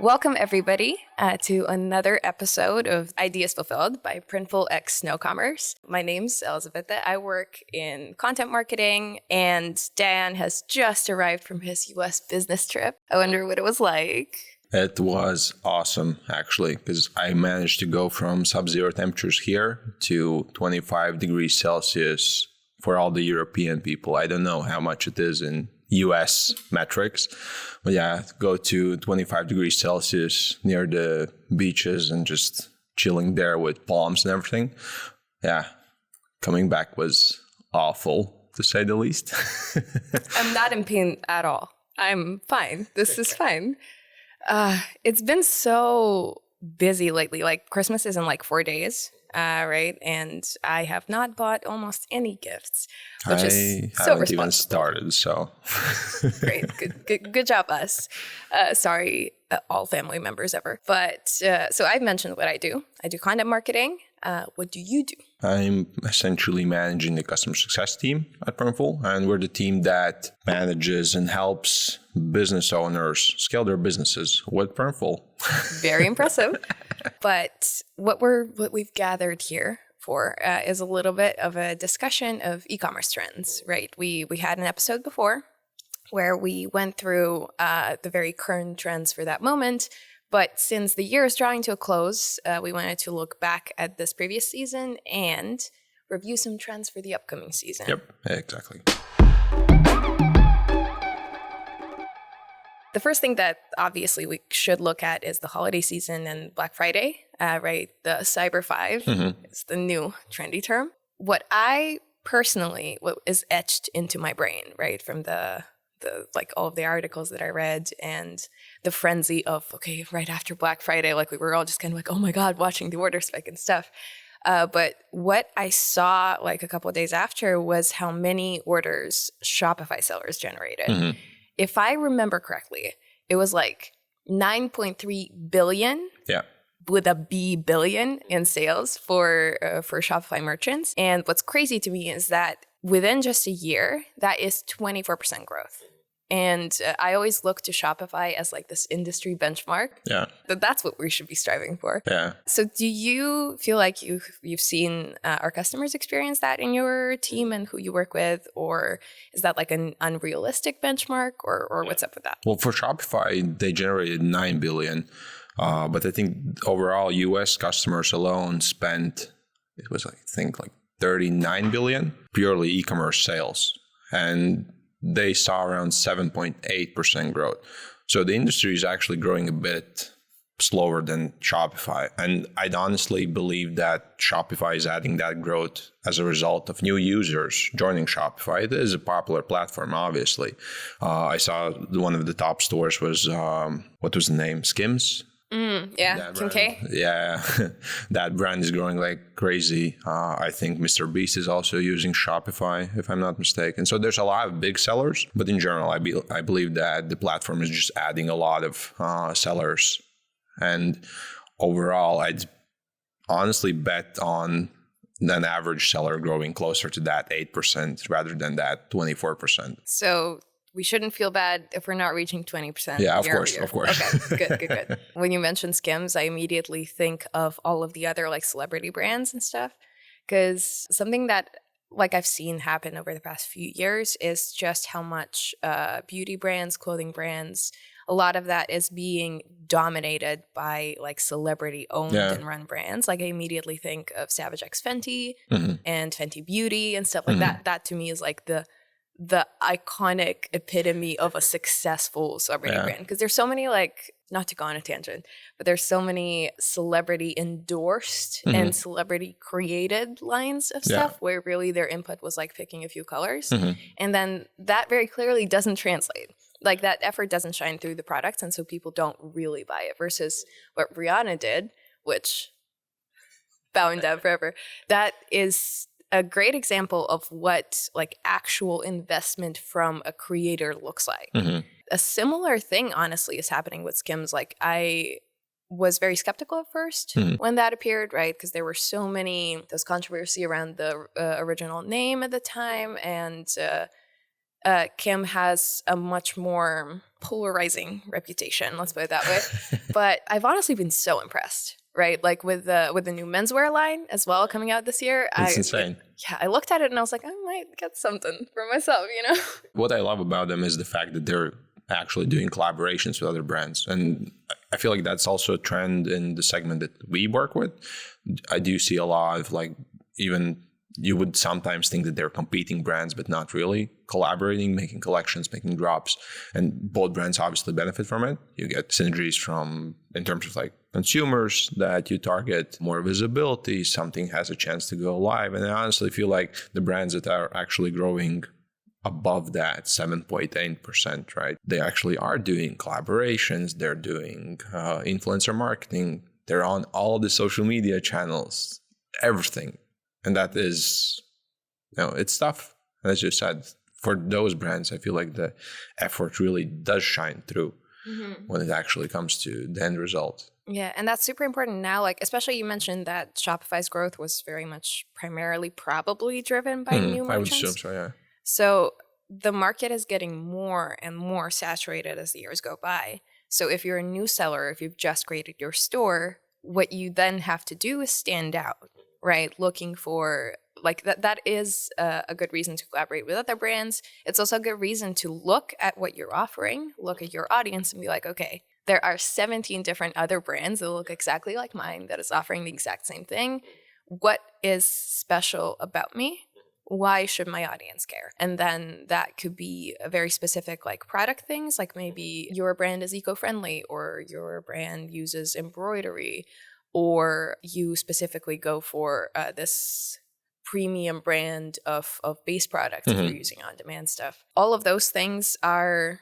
Welcome, everybody, to another episode of Ideas Fulfilled by Printful x 𝘍𝘶𝘭𝘧𝘪. My name's Elizabete. I work in content marketing, and Dan has just arrived from his U.S. business trip. I wonder what it was like. It was awesome, actually, because I managed to go from sub-zero temperatures here to 25 degrees Celsius for all the European people. I don't know how much it is in US metrics, but yeah, go to 25 degrees Celsius near the beaches and just chilling there with palms and everything. Yeah, coming back was awful, to say the least. I'm not in pain at all. I'm fine. This is fine. It's been so busy lately. Like Christmas is in like 4 days, right? And I have not bought almost any gifts, which is so haven't even started, so. Great. Good job, us. Sorry, all family members ever. But so I've mentioned what I do. I do content marketing. What do you do? I'm essentially managing the customer success team at Printful, and we're the team that manages and helps business owners scale their businesses with Printful. Very impressive. But what we've gathered here for is a little bit of a discussion of e-commerce trends, right? We had an episode before where we went through the very current trends for that moment. But since the year is drawing to a close, we wanted to look back at this previous season and review some trends for the upcoming season. Yep, exactly. The first thing that obviously we should look at is the holiday season and Black Friday, right? The Cyber 5 is the new trendy term. What is etched into my brain, right, from the like all of the articles that I read and the frenzy of, okay, right after Black Friday, like we were all just kind of like, oh my God, watching the order spike and stuff. But what I saw like a couple of days after was how many orders Shopify sellers generated. If I remember correctly, it was like 9.3 billion. Yeah. With a B billion in sales for Shopify merchants. And what's crazy to me is that within just a year, that is 24% growth. And I always look to Shopify as like this industry benchmark. Yeah. That's what we should be striving for. Yeah. So do you feel like you've seen our customers experience that in your team and who you work with? Or is that like an unrealistic benchmark or what's up with that? Well, for Shopify, they generated 9 billion. But I think overall US customers alone spent, it was like 39 billion purely e-commerce sales. And they saw around 7.8% growth. So the industry is actually growing a bit slower than Shopify. And I'd honestly believe that Shopify is adding that growth as a result of new users joining Shopify. It is a popular platform, obviously. I saw one of the top stores was, what was the name? Skims? Yeah, 𝘁𝗏𝘂𝗧. Yeah, that brand is growing like crazy. I think 𝗺𝗶𝗶 is also using Shopify, if I'm not mistaken. So there's a lot of big sellers, but in general, I believe that the platform is just adding a lot of sellers. And overall, I'd honestly bet on an average seller growing closer to that 8% rather than that 24%. So we shouldn't feel bad if we're not reaching 20%. Yeah, of course. Okay, good. When you mention Skims, I immediately think of all of the other like celebrity brands and stuff. Because something that like I've seen happen over the past few years is just how much beauty brands, clothing brands, a lot of that is being dominated by like celebrity owned and run brands. Like I immediately think of Savage X Fenty and Fenty Beauty and stuff like that. That to me is like the iconic epitome of a successful celebrity brand. Because there's so many like, not to go on a tangent, but there's so many celebrity endorsed and celebrity created lines of stuff where really their input was like picking a few colors. And then that very clearly doesn't translate. Like that effort doesn't shine through the products. And so people don't really buy it versus what Rihanna did, which bowing down forever. That is a great example of what like actual investment from a creator looks like. A similar thing, honestly, is happening with Skims. Like I was very skeptical at first when that appeared, right? Because there were so many, there's controversy around the original name at the time. And Kim has a much more polarizing reputation, let's put it that way. But I've honestly been so impressed, right? Like with the new menswear line as well coming out this year. It's insane. I looked at it and I was like, I might get something for myself, you know? What I love about them is the fact that they're actually doing collaborations with other brands. And I feel like that's also a trend in the segment that we work with. I do see a lot of like, even you would sometimes think that they're competing brands, but not really, collaborating, making collections, making drops. And both brands obviously benefit from it. You get synergies from, in terms of like consumers that you target, more visibility, something has a chance to go live. And I honestly feel like the brands that are actually growing above that 7.8%, right? They actually are doing collaborations. They're doing influencer marketing. They're on all the social media channels, everything. And that is, it's tough. As you said, for those brands, I feel like the effort really does shine through when it actually comes to the end result. Yeah, and that's super important now. Like, especially you mentioned that Shopify's growth was very much primarily probably driven by new merchants. I would assume so, yeah. So the market is getting more and more saturated as the years go by. So if you're a new seller, if you've just created your store, what you then have to do is stand out, right? Looking for, like, that is a good reason to collaborate with other brands. It's also a good reason to look at what you're offering, look at your audience and be like, okay, there are 17 different other brands that look exactly like mine that is offering the exact same thing. What is special about me? Why should my audience care? And then that could be a very specific like product things, like maybe your brand is eco-friendly or your brand uses embroidery, or you specifically go for this premium brand of base products if you're using on-demand stuff. All of those things are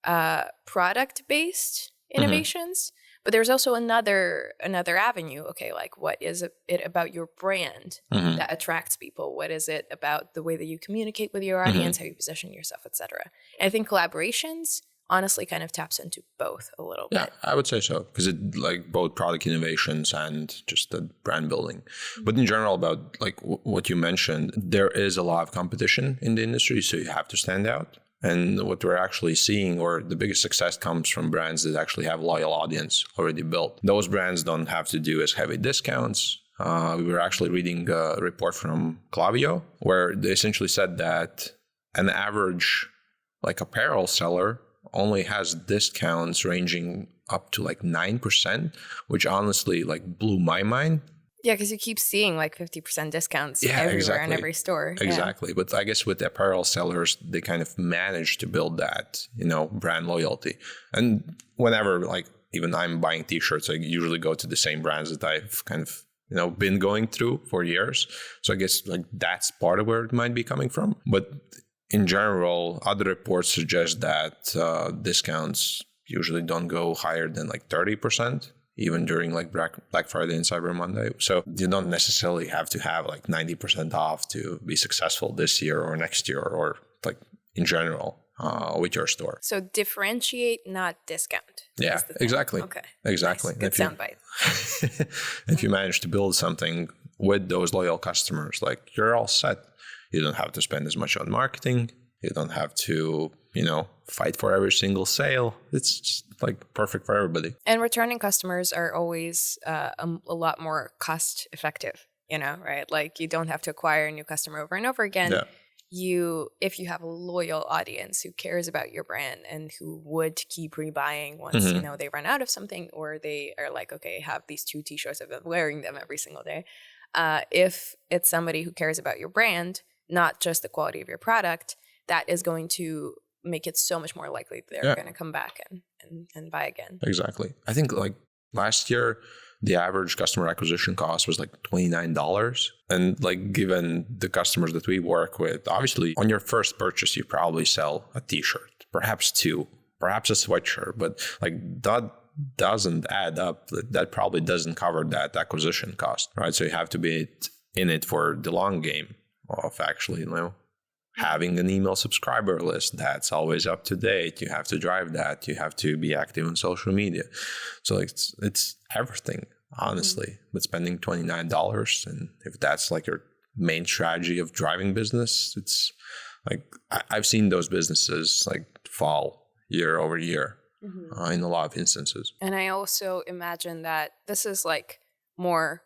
product-based innovations. But there's also another avenue. Okay, like what is it about your brand that attracts people? What is it about the way that you communicate with your audience, how you position yourself, etc.? And I think collaborations honestly kind of taps into both a little bit. Yeah, I would say so, because it like both product innovations and just the brand building. But in general, about like what you mentioned, there is a lot of competition in the industry, so you have to stand out. And what we're actually seeing, or the biggest success, comes from brands that actually have a loyal audience already built. Those brands don't have to do as heavy discounts. We were actually reading a report from 𝗀𝘀𝘀, where they essentially said that an average like apparel seller only has discounts ranging up to like 9%, which honestly like blew my mind. Yeah, because you keep seeing like 50% discounts everywhere in every store. Exactly. Yeah. But I guess with apparel sellers, they kind of manage to build that, brand loyalty. And whenever like even I'm buying t-shirts, I usually go to the same brands that I've kind of, been going through for years. So I guess like that's part of where it might be coming from. But in general, other reports suggest that discounts usually don't go higher than like 30%. Even during like Black Friday and Cyber Monday. So you don't necessarily have to have like 90% off to be successful this year or next year or like in general with your store. So differentiate, not discount. Yeah, exactly. Okay. Exactly. Nice. Good soundbite. If you manage to build something with those loyal customers, like you're all set. You don't have to spend as much on marketing. You don't have to, fight for every single sale. It's just like perfect for everybody. And returning customers are always a lot more cost effective, right? Like you don't have to acquire a new customer over and over again. Yeah. If you have a loyal audience who cares about your brand and who would keep rebuying once, they run out of something, or they are like, okay, I have these 2 t-shirts, I've been wearing them every single day. If it's somebody who cares about your brand, not just the quality of your product, that is going to make it so much more likely they're going to come back and buy again. Exactly. I think like last year, the average customer acquisition cost was like $29. And like given the customers that we work with, obviously on your first purchase, you probably sell a t-shirt, perhaps 2, perhaps a sweatshirt, but like that doesn't add up. That probably doesn't cover that acquisition cost, right? So you have to be in it for the long game of actually, having an email subscriber list that's always up to date. You have to drive that. You have to be active on social media. So it's everything, honestly. But spending $29, and if that's like your main strategy of driving business, it's Like I've seen those businesses like fall year over year in a lot of instances. And I also imagine that this is like more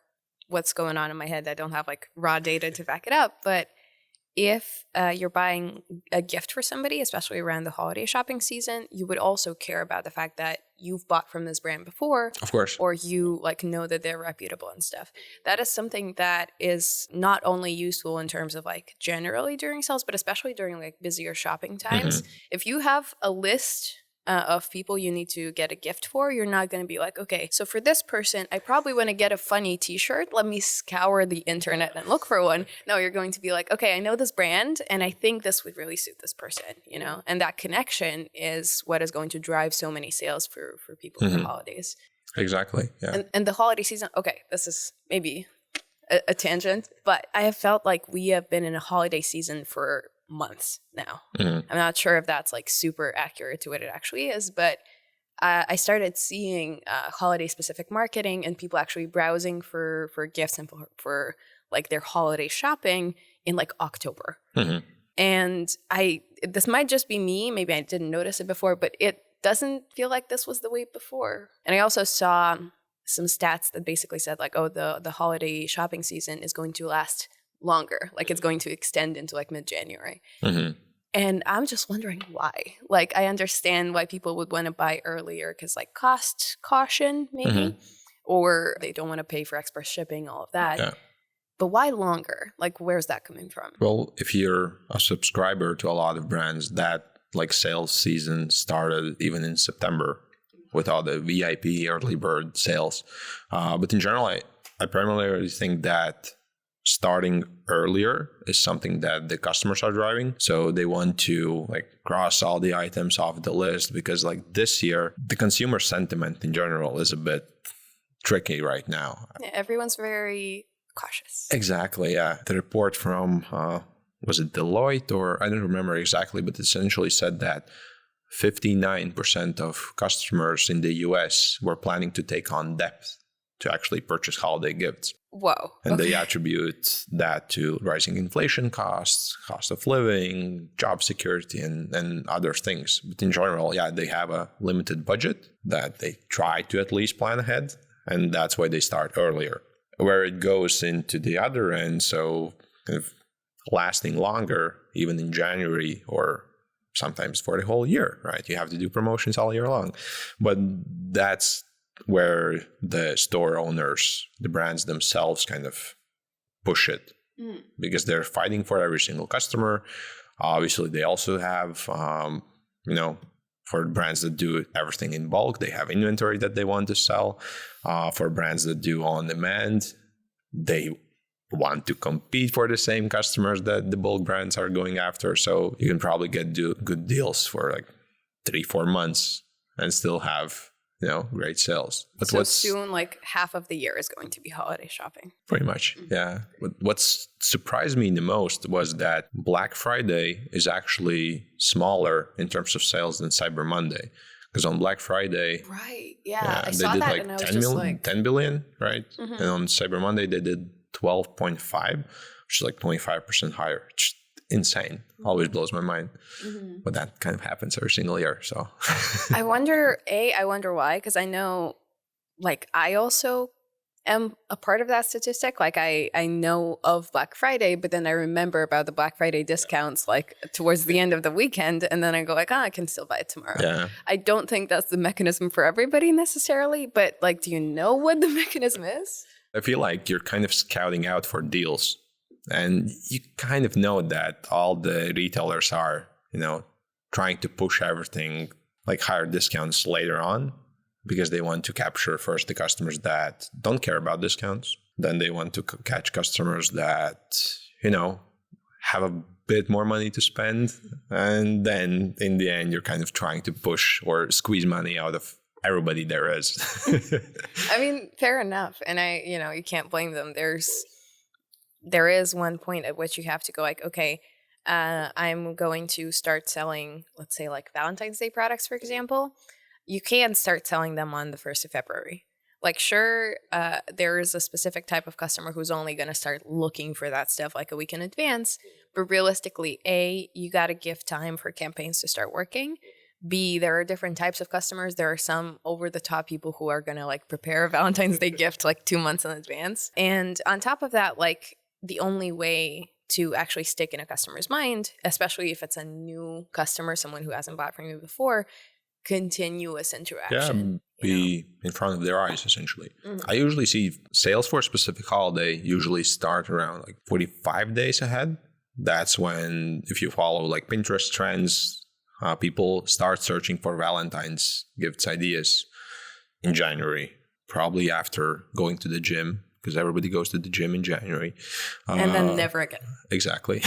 what's going on in my head. I don't have like raw data to back it up, but if you're buying a gift for somebody, especially around the holiday shopping season, you would also care about the fact that you've bought from this brand before. Of course. Or you like know that they're reputable and stuff. That is something that is not only useful in terms of like generally during sales, but especially during like busier shopping times. If you have a list of people you need to get a gift for, you're not going to be like, okay, so for this person, I probably want to get a funny t-shirt. Let me scour the internet and look for one. No, you're going to be like, okay, I know this brand and I think this would really suit this person, you know? And that connection is what is going to drive so many sales for people for holidays. Exactly, yeah. And the holiday season, okay, this is maybe a tangent, but I have felt like we have been in a holiday season for months now. I'm not sure if that's like super accurate to what it actually is, but I started seeing holiday specific marketing and people actually browsing for gifts and for like their holiday shopping in like October. And this might just be me, maybe I didn't notice it before, but it doesn't feel like this was the way before. And I also saw some stats that basically said like, oh, the holiday shopping season is going to last longer, like it's going to extend into like mid-January. And I'm just wondering why. Like I understand why people would want to buy earlier because like cost caution maybe, or they don't want to pay for express shipping, all of that. Yeah. But why longer? Like where's that coming from? Well, if you're a subscriber to a lot of brands, that like sales season started even in September with all the VIP early bird sales. But in general, I primarily think that starting earlier is something that the customers are driving. So they want to like cross all the items off the list because like this year, the consumer sentiment in general is a bit tricky right now. Yeah, everyone's very cautious. Exactly, yeah. The report from, was it Deloitte or I don't remember exactly, but it essentially said that 59% of customers in the US were planning to take on debt to actually purchase holiday gifts. Whoa. And they attribute that to rising inflation costs, cost of living, job security, and other things. But in general, yeah, they have a limited budget that they try to at least plan ahead. And that's why they start earlier. Where it goes into the other end, so kind of lasting longer, even in January or sometimes for the whole year, right? You have to do promotions all year long. But that's where the store owners, the brands themselves kind of push it because they're fighting for every single customer. Obviously, they also have, for brands that do everything in bulk, they have inventory that they want to sell. For brands that do on demand, they want to compete for the same customers that the bulk brands are going after. So you can probably get good deals for like 3-4 months and still have great sales. But so soon, like half of the year is going to be holiday shopping. Pretty much, yeah. But what's surprised me the most was that Black Friday is actually smaller in terms of sales than Cyber Monday. Because on Black Friday, right? Yeah, I they saw did that like and I was just like 10 billion, right? And on Cyber Monday, they did 12.5, which is like 25% higher. It's insane. Always blows my mind. But that kind of happens every single year. So I wonder why, because I know like I also am a part of that statistic. Like I know of Black Friday, but then I remember about the Black Friday discounts like towards the end of the weekend. And then I go like, I can still buy it tomorrow. Yeah. I don't think that's the mechanism for everybody necessarily, but like, do you know what the mechanism is? I feel like you're kind of scouting out for deals. And you kind of know that all the retailers are, trying to push everything like higher discounts later on because they want to capture first the customers that don't care about discounts. Then they want to catch customers that, have a bit more money to spend. And then in the end, you're kind of trying to push or squeeze money out of everybody there is. I mean, fair enough. And you can't blame them. There is one point at which you have to go like, okay, I'm going to start selling, let's say like Valentine's Day products, for example. You can start selling them on the 1st of February. Like, sure, there is a specific type of customer who's only going to start looking for that stuff like a week in advance. But realistically, A, you got to give time for campaigns to start working. B, there are different types of customers. There are some over the top people who are going to like prepare a Valentine's Day gift like 2 months in advance. And on top of that, like the only way to actually stick in a customer's mind, especially if it's a new customer, someone who hasn't bought from you before, continuous interaction. Be in front of their eyes, essentially. I usually see sales for a specific holiday usually start around like 45 days ahead. That's when, if you follow like Pinterest trends, people start searching for Valentine's gifts ideas in January, probably after going to the gym, because everybody goes to the gym in January. And then never again. Exactly.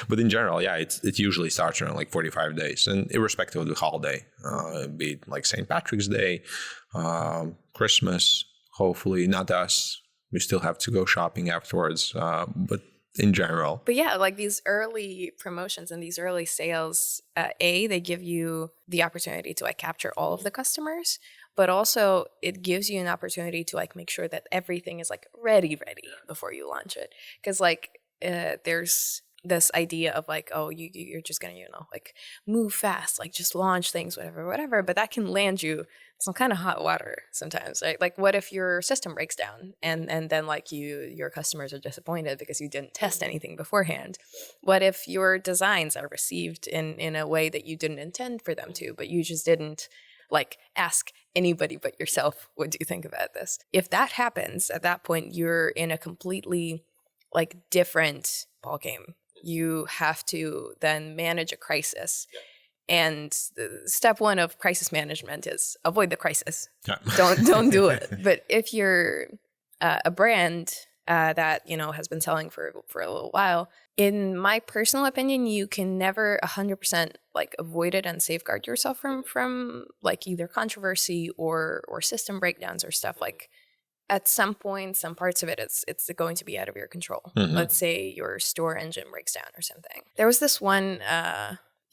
But in general, it usually starts around like 45 days, and irrespective of the holiday, be it like St. Patrick's Day, Christmas, hopefully not us. We still have to go shopping afterwards, but in general. But yeah, like these early promotions and these early sales, they give you the opportunity to like capture all of the customers, but also it gives you an opportunity to like make sure that everything is like ready before you launch it. Because like there's this idea of like, oh, you're just gonna, like move fast, like just launch things, whatever. But that can land you some kind of hot water sometimes, right? Like what if your system breaks down and then like your customers are disappointed because you didn't test anything beforehand? What if your designs are received in a way that you didn't intend for them to, but you just didn't like ask anybody but yourself, what do you think about this? If that happens, at that point, you're in a completely like different ballgame. You have to then manage a crisis. And step one of crisis management is avoid the crisis. Yeah. Don't do it. But if you're a brand that has been selling for a little while, in my personal opinion, you can never 100% like avoid it and safeguard yourself from like either controversy or system breakdowns or stuff. Like at some point, some parts of it, it's going to be out of your control. Let's say your store engine breaks down or something. There was this one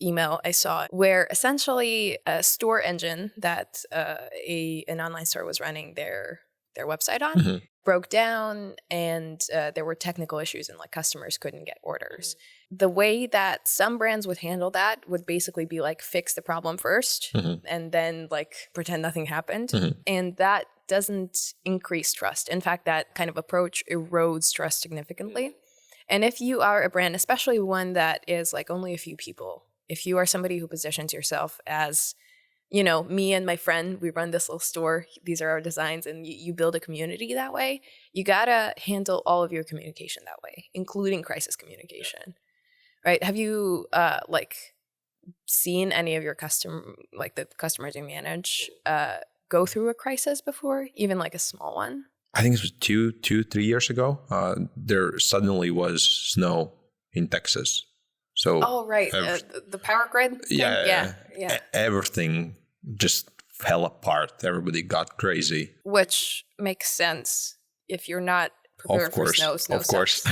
email I saw where essentially a store engine that an online store was running their website on broke down, and there were technical issues and like customers couldn't get orders. The way that some brands would handle that would basically be like fix the problem first and then like pretend nothing happened. And that doesn't increase trust. In fact, that kind of approach erodes trust significantly. And if you are a brand, especially one that is like only a few people, if you are somebody who positions yourself as, me and my friend, we run this little store, these are our designs, and you build a community that way, you gotta handle all of your communication that way, including crisis communication, right? Have you seen any of your the customers you manage go through a crisis before, even like a small one? I think it was 3 years ago. There suddenly was snow in Texas. So the power grid thing? Yeah. Everything just fell apart. Everybody got crazy. Which makes sense if you're not prepared for snow. Of course.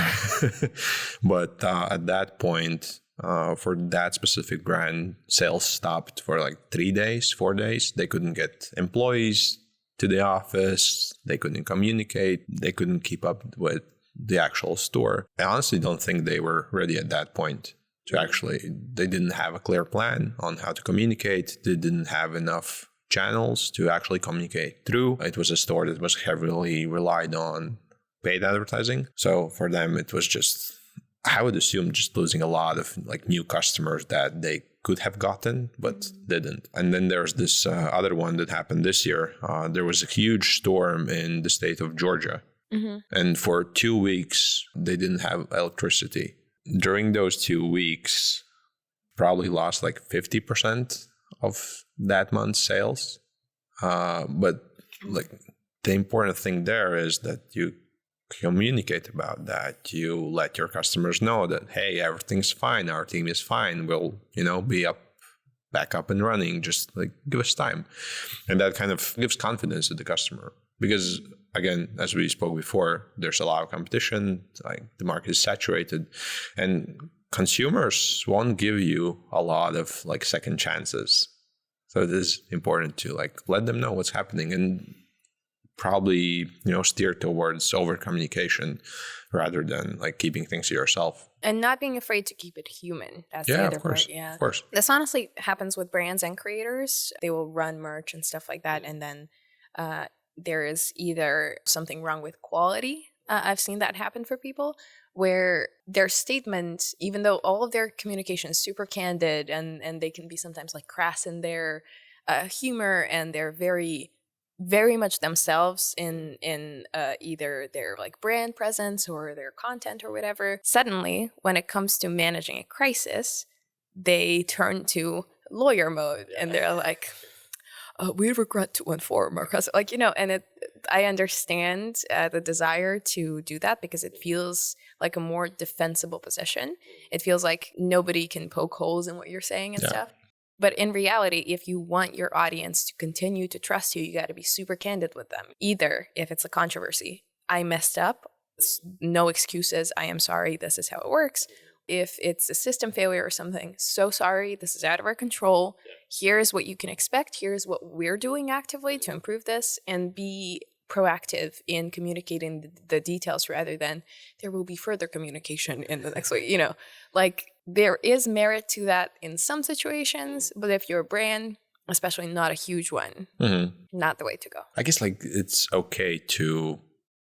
But at that point, for that specific brand, sales stopped for like 4 days. They couldn't get employees to the office. They couldn't communicate. They couldn't keep up with the actual store. I honestly don't think they were ready at that point. They didn't have a clear plan on how to communicate. They didn't have enough channels to actually communicate through. It was a store that was heavily relied on paid advertising. So for them, it was just, I would assume, just losing a lot of like new customers that they could have gotten, but didn't. And then there's this other one that happened this year. There was a huge storm in the state of Georgia. And for 2 weeks, they didn't have electricity. During those 2 weeks, probably lost like 50% of that month's sales. But like the important thing there is that you communicate about that. You let your customers know that, hey, everything's fine. Our team is fine. We'll, be back up and running. Just like give us time. And that kind of gives confidence to the customer. Because again, as we spoke before, there's a lot of competition, like the market is saturated, and consumers won't give you a lot of like second chances. So it is important to like let them know what's happening. And probably, steer towards over communication rather than like keeping things to yourself. And not being afraid to keep it human. That's the other part. Yeah, of course. This honestly happens with brands and creators. They will run merch and stuff like that. And then there is either something wrong with quality. I've seen that happen for people where their statement, even though all of their communication is super candid and they can be sometimes like crass in their humor, and they're very, very much themselves in either their like brand presence or their content or whatever. Suddenly, when it comes to managing a crisis, they turn to lawyer mode and they're like, we regret to inform our customer, like, and I understand the desire to do that because it feels like a more defensible position. It feels like nobody can poke holes in what you're saying and stuff. But in reality, if you want your audience to continue to trust you, you got to be super candid with them. Either if it's a controversy, I messed up, no excuses, I am sorry, this is how it works. If it's a system failure or something, so sorry, this is out of our control. Here's what you can expect. Here's what we're doing actively to improve this, and be proactive in communicating the details rather than there will be further communication in the next week. Like there is merit to that in some situations, but if you're a brand, especially not a huge one, not the way to go. I guess like it's okay to,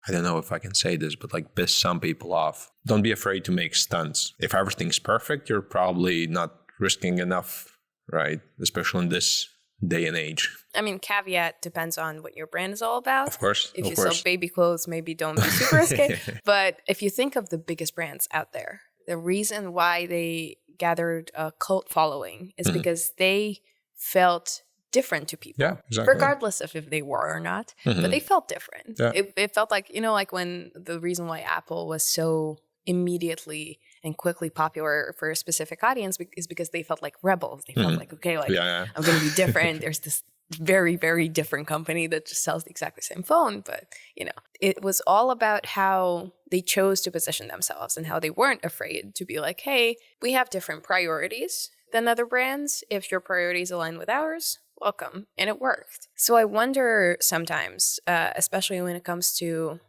I don't know if I can say this, but like piss some people off. Don't be afraid to make stunts. If everything's perfect, you're probably not risking enough, right? Especially in this day and age. I mean, caveat depends on what your brand is all about. Of course. If you sell baby clothes, maybe don't be super risky. But if you think of the biggest brands out there, the reason why they gathered a cult following is because they felt different to people. Yeah, exactly. Regardless of if they were or not. But they felt different. Yeah. It felt like, like when the reason why Apple was so immediately and quickly popular for a specific audience is because they felt like rebels. They felt like, okay, like I'm going to be different. There's this very, very different company that just sells the exactly same phone. But, it was all about how they chose to position themselves and how they weren't afraid to be like, hey, we have different priorities than other brands. If your priorities align with ours, welcome. And it worked. So I wonder sometimes, especially when it comes to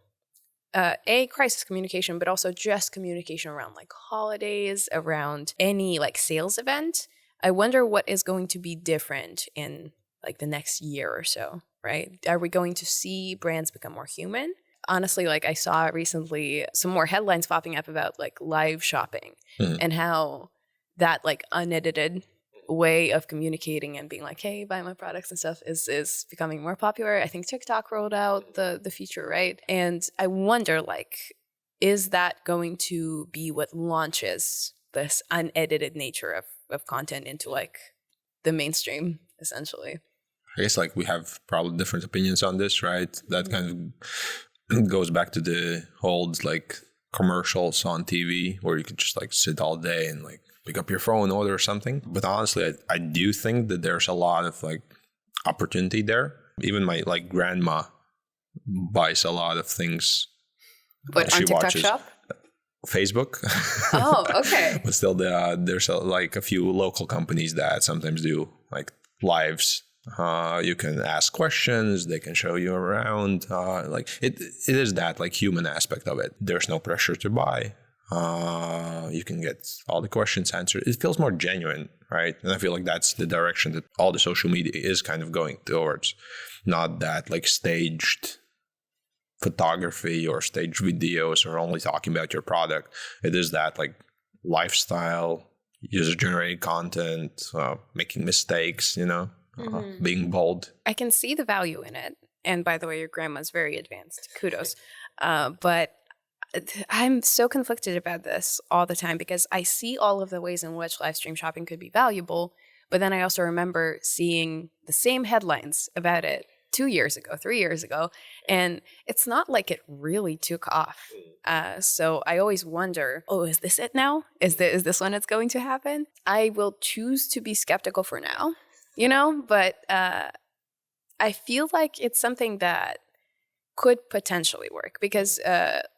crisis communication, but also just communication around like holidays, around any like sales event. I wonder what is going to be different in like the next year or so, right? Are we going to see brands become more human? Honestly, like I saw recently some more headlines popping up about like live shopping and how that like unedited way of communicating and being like, hey, buy my products and stuff is becoming more popular. I think TikTok rolled out the feature, right? And I wonder, like, is that going to be what launches this unedited nature of content into like the mainstream, essentially? I guess like we have probably different opinions on this, right? That kind of goes back to the old like commercials on TV where you could just like sit all day and like pick up your phone, order something. But honestly, I do think that there's a lot of like opportunity there. Even my like grandma buys a lot of things. But on TikTok Shop? Facebook. Oh, okay. But still, there's like a few local companies that sometimes do like lives. You can ask questions. They can show you around. Like it is that like human aspect of it. There's no pressure to buy. You can get all the questions answered. It feels more genuine, right? And I feel like that's the direction that all the social media is kind of going towards. Not that like staged photography or staged videos or only talking about your product. It is that like lifestyle, user-generated content, making mistakes, being bold. I can see the value in it. And by the way, your grandma's very advanced. Kudos. But I'm so conflicted about this all the time because I see all of the ways in which live stream shopping could be valuable, but then I also remember seeing the same headlines about it 2 years ago, 3 years ago, and it's not like it really took off. So I always wonder, is this it now? Is this when it's going to happen? I will choose to be skeptical for now, but I feel like it's something that could potentially work because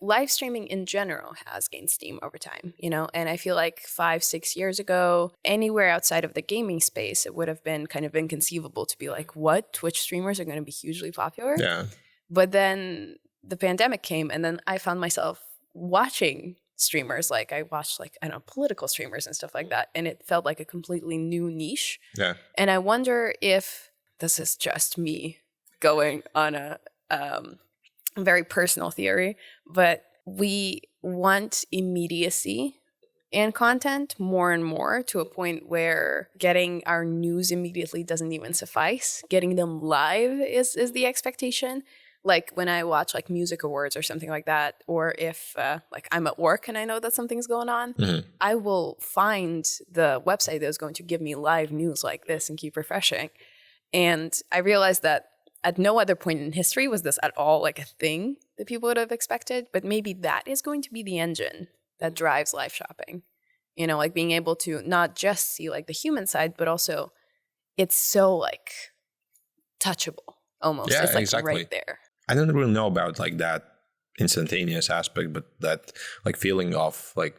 live streaming in general has gained steam over time, and I feel like 5-6 years ago, anywhere outside of the gaming space, it would have been kind of inconceivable to be like, what? Twitch streamers are going to be hugely popular? Yeah. But then the pandemic came, and then I found myself watching streamers. Like I watched like, I don't know, political streamers and stuff like that. And it felt like a completely new niche. Yeah. And I wonder if this is just me going on a very personal theory, but we want immediacy in content more and more, to a point where getting our news immediately doesn't even suffice. Getting them live is the expectation. Like when I watch like music awards or something like that, or if like I'm at work and I know that something's going on, I will find the website that's going to give me live news like this and keep refreshing. And I realized that at no other point in history was this at all like a thing that people would have expected. But maybe that is going to be the engine that drives live shopping. You know, like being able to not just see like the human side, but also it's so like touchable almost. Yeah, it's like exactly. right there. I don't really know about like that instantaneous aspect, but that like feeling of like,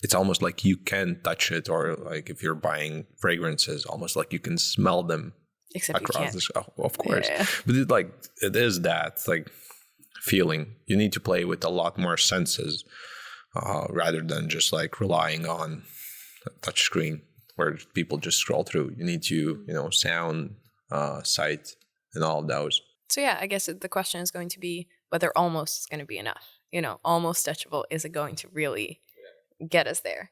it's almost like you can touch it, or like if you're buying fragrances, almost like you can smell them. Except across you the of course. Yeah. But it is that like feeling. You need to play with a lot more senses rather than just like relying on a touch screen where people just scroll through. You need to, sound, sight, and all of those. So yeah, I guess the question is going to be whether almost is going to be enough. Almost touchable, is it going to really get us there?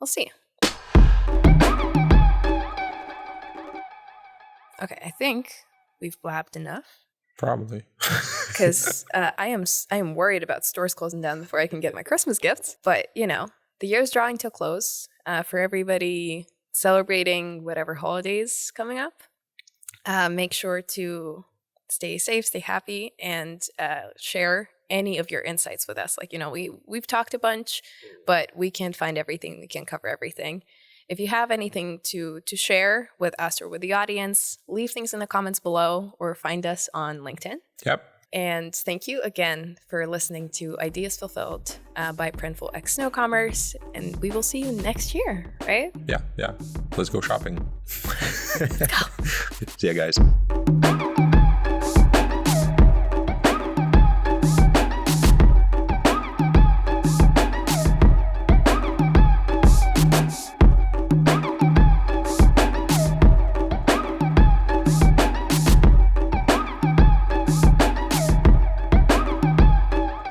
We'll see. Okay, I think we've blabbed enough. Probably. Because I am worried about stores closing down before I can get my Christmas gifts. But, the year's drawing to a close for everybody celebrating whatever holidays coming up. Make sure to stay safe, stay happy, and share any of your insights with us. Like, we've talked a bunch, but we can't find everything. We can't cover everything. If you have anything to share with us or with the audience, leave things in the comments below or find us on LinkedIn. Yep. And thank you again for listening to Ideas Fulfilled by Printful x 𝘺𝘭𝘂. And we will see you next year, right? Yeah. Let's go shopping. Let's go. See ya, guys.